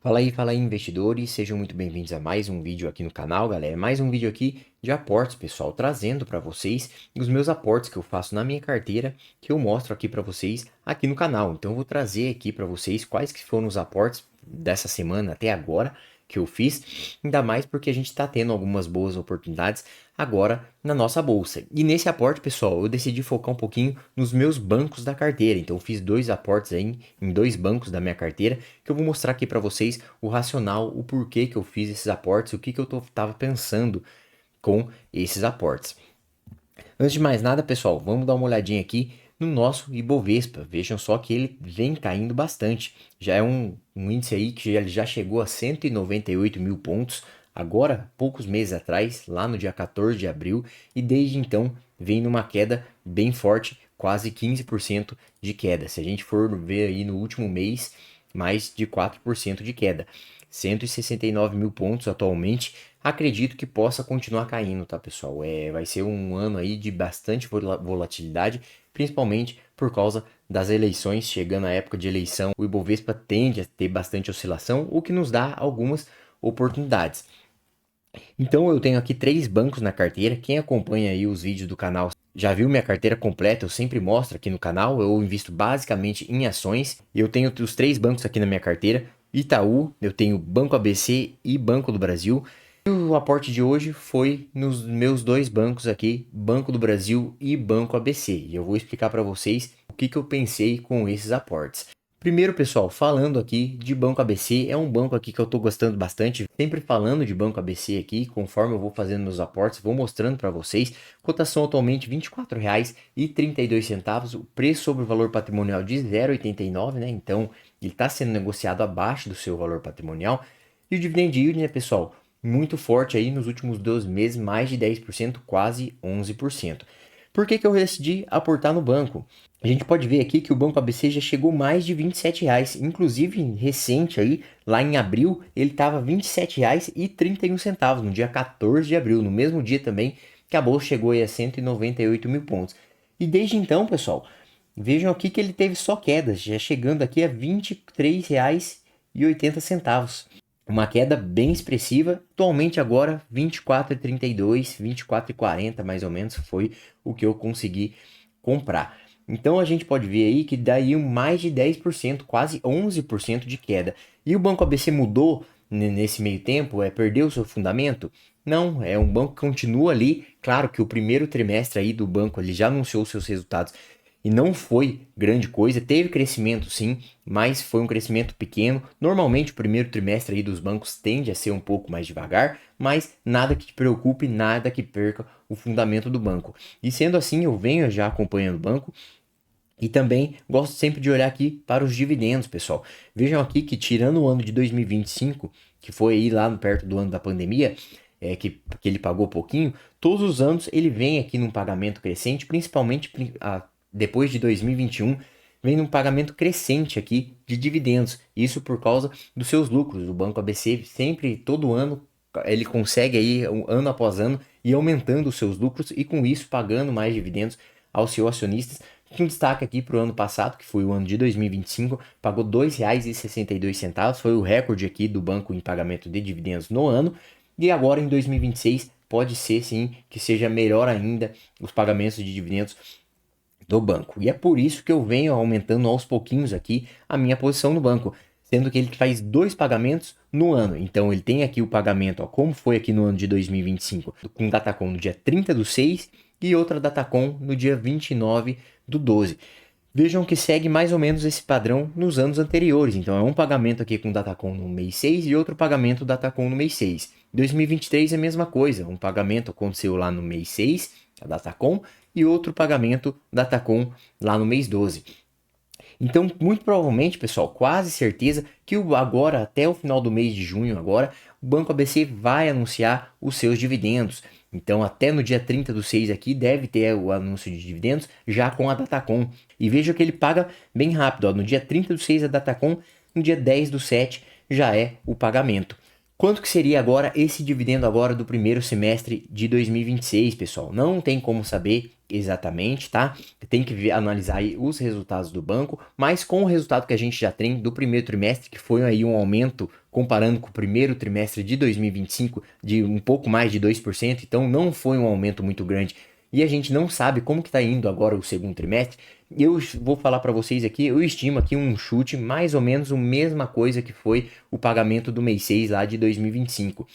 Fala aí investidores, sejam muito bem-vindos a mais um vídeo aqui no canal, galera. Mais um vídeo aqui de aportes, pessoal, trazendo para vocês os meus aportes que eu faço na minha carteira, que eu mostro aqui para vocês aqui no canal. Então eu vou trazer aqui para vocês quais que foram os aportes dessa semana até agora que eu fiz, ainda mais porque a gente está tendo algumas boas oportunidades agora na nossa bolsa. E nesse aporte, pessoal, eu decidi focar um pouquinho nos meus bancos da carteira. Então eu fiz dois aportes aí em dois bancos da minha carteira, que eu vou mostrar aqui para vocês o racional, o porquê que eu fiz esses aportes, o que eu estava pensando com esses aportes. Antes de mais nada, pessoal, vamos dar uma olhadinha aqui no nosso Ibovespa. Vejam só que ele vem caindo bastante. Já é um índice aí que já chegou a 198 mil pontos, agora, poucos meses atrás, lá no dia 14 de abril, e desde então vem numa queda bem forte, quase 15% de queda. Se a gente for ver aí no último mês, mais de 4% de queda. 169 mil pontos atualmente. Acredito que possa continuar caindo, tá, pessoal? Vai ser um ano aí de bastante volatilidade, principalmente por causa das eleições. Chegando a época de eleição, o Ibovespa tende a ter bastante oscilação, o que nos dá algumas oportunidades. Então eu tenho aqui três bancos na carteira. Quem acompanha aí os vídeos do canal já viu minha carteira completa, eu sempre mostro aqui no canal. Eu invisto basicamente em ações. Eu tenho os três bancos aqui na minha carteira: Itaú, eu tenho Banco ABC e Banco do Brasil. E o aporte de hoje foi nos meus dois bancos aqui, Banco do Brasil e Banco ABC. E eu vou explicar para vocês o que eu pensei com esses aportes. Primeiro, pessoal, falando aqui de Banco ABC, é um banco aqui que eu estou gostando bastante, sempre falando de Banco ABC aqui, conforme eu vou fazendo meus aportes, vou mostrando para vocês. Cotação atualmente R$ 24,32, o preço sobre o valor patrimonial de 0,89, né? Então, ele está sendo negociado abaixo do seu valor patrimonial. E o dividend yield, né, pessoal, muito forte aí nos últimos 12 meses, mais de 10%, quase 11%. Por que eu decidi aportar no banco? A gente pode ver aqui que o Banco ABC já chegou mais de R$ 27,00, inclusive recente aí, lá em abril, ele estava R$ 27,31, no dia 14 de abril, no mesmo dia também que a bolsa chegou aí a 198 mil pontos. E desde então, pessoal, vejam aqui que ele teve só quedas, já chegando aqui a R$ 23,80. Uma queda bem expressiva, atualmente agora 24,32, 24,40 mais ou menos foi o que eu consegui comprar. Então a gente pode ver aí que daí mais de 10%, quase 11% de queda. E o Banco ABC mudou nesse meio tempo, perdeu o seu fundamento? Não, é um banco que continua ali. Claro que o primeiro trimestre aí do banco ele já anunciou seus resultados e não foi grande coisa, teve crescimento sim, mas foi um crescimento pequeno. Normalmente o primeiro trimestre aí dos bancos tende a ser um pouco mais devagar, mas nada que te preocupe, nada que perca o fundamento do banco. E sendo assim, eu venho já acompanhando o banco e também gosto sempre de olhar aqui para os dividendos, pessoal. Vejam aqui que tirando o ano de 2025, que foi aí lá perto do ano da pandemia, que ele pagou pouquinho, todos os anos ele vem aqui num pagamento crescente, principalmente depois de 2021, vem num pagamento crescente aqui de dividendos. Isso por causa dos seus lucros. O Banco ABC sempre, todo ano, ele consegue aí, ano após ano, ir aumentando os seus lucros e com isso pagando mais dividendos aos seus acionistas. Um destaque aqui para o ano passado, que foi o ano de 2025, pagou R$ 2,62, foi o recorde aqui do banco em pagamento de dividendos no ano. E agora em 2026 pode ser sim que seja melhor ainda os pagamentos de dividendos do banco. E é por isso que eu venho aumentando aos pouquinhos aqui a minha posição no banco, sendo que ele faz dois pagamentos no ano. Então ele tem aqui o pagamento, ó, como foi aqui no ano de 2025, com Datacom no dia 30/6 e outra Datacom no dia 29/12. Vejam que segue mais ou menos esse padrão nos anos anteriores. Então é um pagamento aqui com Datacom no mês 6 e outro pagamento Datacom no mês 6. 2023 é a mesma coisa, um pagamento aconteceu lá no mês 6, a Datacom, e outro pagamento Datacom lá no mês 12. Então, muito provavelmente, pessoal, quase certeza que agora, até o final do mês de junho, agora, o Banco ABC vai anunciar os seus dividendos. Então, até no dia 30/6 aqui, deve ter o anúncio de dividendos já com a Datacom. E veja que ele paga bem rápido. Ó, no dia 30/6 a Datacom, no dia 10/7 já é o pagamento. Quanto que seria agora esse dividendo agora do primeiro semestre de 2026, pessoal? Não tem como saber exatamente, tá? Tem que analisar aí os resultados do banco, mas com o resultado que a gente já tem do primeiro trimestre, que foi aí um aumento comparando com o primeiro trimestre de 2025 de um pouco mais de 2%, então não foi um aumento muito grande. E a gente não sabe como que está indo agora o segundo trimestre. Eu vou falar para vocês aqui, eu estimo aqui um chute mais ou menos a mesma coisa que foi o pagamento do mês 6 lá de 2025,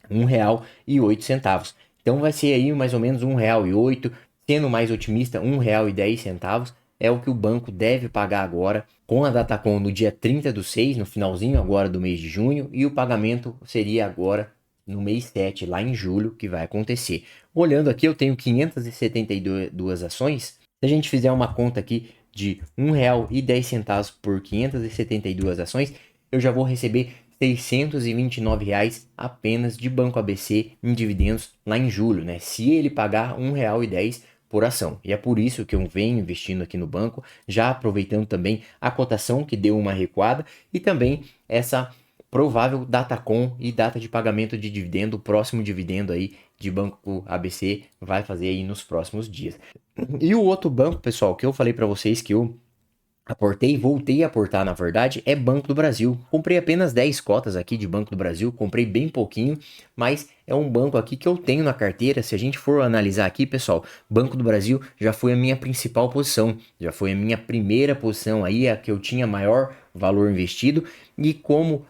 R$ 1,08. Então vai ser aí mais ou menos R$ 1,08, sendo mais otimista, R$ 1,10 é o que o banco deve pagar agora com a Datacom no dia 30/6, no finalzinho agora do mês de junho, e o pagamento seria agora no mês 7, lá em julho, que vai acontecer. Olhando aqui, eu tenho 572 ações. Se a gente fizer uma conta aqui de R$ 1,10 por 572 ações, eu já vou receber R$ 629 apenas de Banco ABC em dividendos lá em julho, né? Se ele pagar R$ 1,10 por ação. E é por isso que eu venho investindo aqui no banco, já aproveitando também a cotação que deu uma recuada e também essa provável Datacom e data de pagamento de dividendo, o próximo dividendo aí de Banco ABC vai fazer aí nos próximos dias. E o outro banco, pessoal, que eu falei para vocês que eu aportei, voltei a aportar, na verdade, é Banco do Brasil. Comprei apenas 10 cotas aqui de Banco do Brasil, comprei bem pouquinho, mas é um banco aqui que eu tenho na carteira. Se a gente for analisar aqui, pessoal, Banco do Brasil já foi a minha principal posição, já foi a minha primeira posição aí, a que eu tinha maior valor investido. E como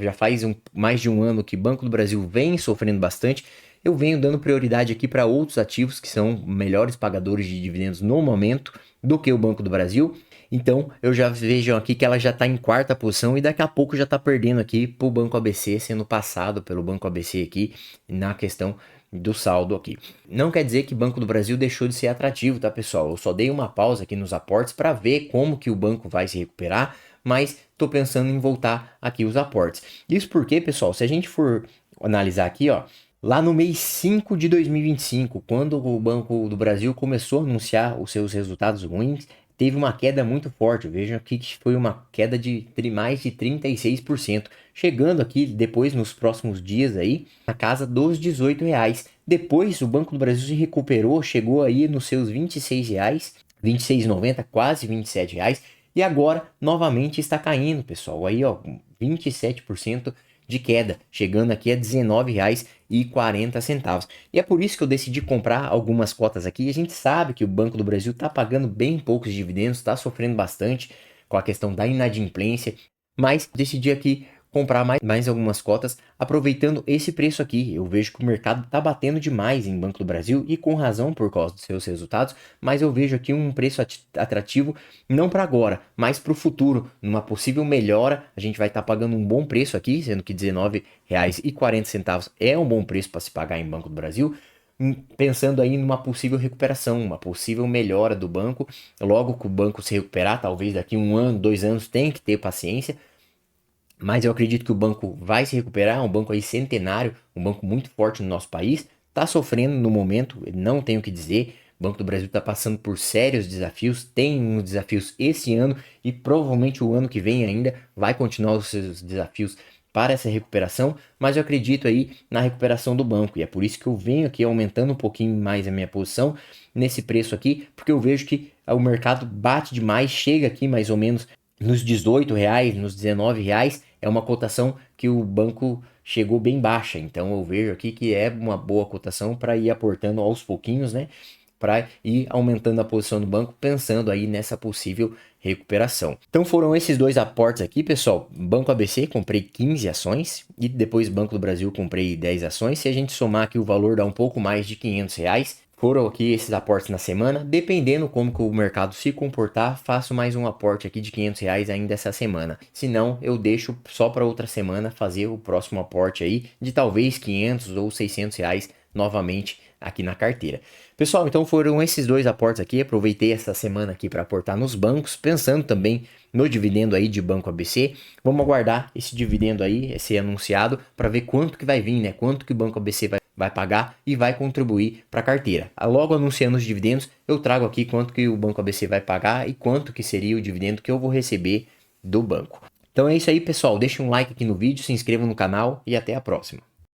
já faz mais de um ano que Banco do Brasil vem sofrendo bastante, eu venho dando prioridade aqui para outros ativos que são melhores pagadores de dividendos no momento do que o Banco do Brasil. Então, eu já vejo aqui que ela já está em quarta posição e daqui a pouco já está perdendo aqui para o Banco ABC, sendo passado pelo Banco ABC aqui na questão do saldo aqui. Não quer dizer que Banco do Brasil deixou de ser atrativo, tá, pessoal? Eu só dei uma pausa aqui nos aportes para ver como que o banco vai se recuperar, mas estou pensando em voltar aqui os aportes. Isso porque, pessoal, se a gente for analisar aqui, ó, lá no mês 5 de 2025, quando o Banco do Brasil começou a anunciar os seus resultados ruins, teve uma queda muito forte. Vejam aqui que foi uma queda de mais de 36%, chegando aqui depois nos próximos dias aí na casa dos R$ 18. Depois o Banco do Brasil se recuperou, chegou aí nos seus R$ 26, 26,90, quase R$ 27, e agora novamente está caindo, pessoal. Aí, ó, 27% de queda, chegando aqui a R$ 19,40. E é por isso que eu decidi comprar algumas cotas aqui. A gente sabe que o Banco do Brasil está pagando bem poucos dividendos, está sofrendo bastante com a questão da inadimplência, mas decidi aqui comprar mais algumas cotas, aproveitando esse preço aqui. Eu vejo que o mercado está batendo demais em Banco do Brasil e com razão por causa dos seus resultados, mas eu vejo aqui um preço atrativo não para agora, mas para o futuro. Numa possível melhora, a gente vai estar pagando um bom preço aqui, sendo que R$ 19,40 é um bom preço para se pagar em Banco do Brasil. Pensando aí numa possível recuperação, uma possível melhora do banco, logo que o banco se recuperar, talvez daqui 1 ano, 2 anos, tem que ter paciência. Mas eu acredito que o banco vai se recuperar, é um banco aí centenário, um banco muito forte no nosso país. Está sofrendo no momento, não tenho o que dizer. O Banco do Brasil está passando por sérios desafios, tem uns desafios esse ano e provavelmente o ano que vem ainda vai continuar os seus desafios para essa recuperação, mas eu acredito aí na recuperação do banco e é por isso que eu venho aqui aumentando um pouquinho mais a minha posição nesse preço aqui, porque eu vejo que o mercado bate demais, chega aqui mais ou menos nos R$ 18, nos R$ 19, é uma cotação que o banco chegou bem baixa. Então eu vejo aqui que é uma boa cotação para ir aportando aos pouquinhos, né? Para ir aumentando a posição do banco, pensando aí nessa possível recuperação. Então foram esses dois aportes aqui, pessoal. Banco ABC, comprei 15 ações e depois Banco do Brasil, comprei 10 ações. Se a gente somar aqui o valor, dá um pouco mais de R$ 500. Foram aqui esses aportes na semana, dependendo como que o mercado se comportar, faço mais um aporte aqui de R$ 500 ainda essa semana. Se não, eu deixo só para outra semana fazer o próximo aporte aí de talvez R$ 500 ou R$ 600 novamente aqui na carteira. Pessoal, então foram esses dois aportes aqui, aproveitei essa semana aqui para aportar nos bancos, pensando também no dividendo aí de Banco ABC. Vamos aguardar esse dividendo aí ser anunciado para ver quanto que vai vir, né? Quanto que o Banco ABC vai pagar e vai contribuir para a carteira. Logo anunciando os dividendos, eu trago aqui quanto que o Banco ABC vai pagar e quanto que seria o dividendo que eu vou receber do banco. Então é isso aí, pessoal. Deixa um like aqui no vídeo, se inscrevam no canal e até a próxima.